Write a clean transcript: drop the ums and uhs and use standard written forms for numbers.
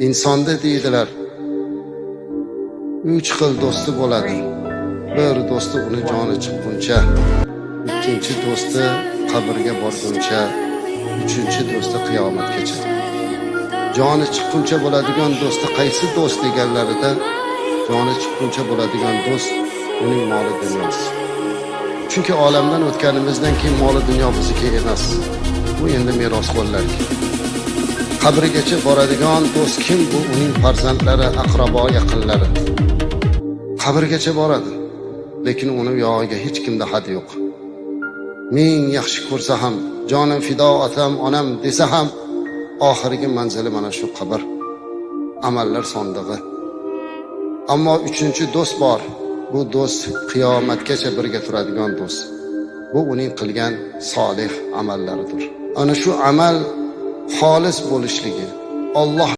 insonda deydilar 3 xil do'sti bo'ladi. Bir do'sti uni joni chiqquncha, ikkinchi do'sti qabrga borguncha, uchinchi do'sti qiyomatgacha. Joni chiqquncha bo'ladigan do'sti qaysi do'st deganlarida, joni chiqquncha bo'ladigan do'st uning moli dunyosi. Chunki olamdan o'tganimizdan keyin moli dunyo bizniki emas. Bu endi merosxo'rlarga. Qabrigacha boradigan do'st kim? Bu uning farzandlari, aqrabo, yaqinlari. Qabrgacha boradi, lekin uni yog'iga hech kimda had yo'q. Ming yaxshi ko'rsa ham, jonim fido otam, onam desa ham, oxirgi manzili mana shu qabr, amallar sondig'i. Ammo uchinchi do'st bor. Bu do'st qiyomatgacha birga turadigan do'st. Bu uning qilgan solih amallaridir. Ana shu amal xolis bo'lishligi, Alloh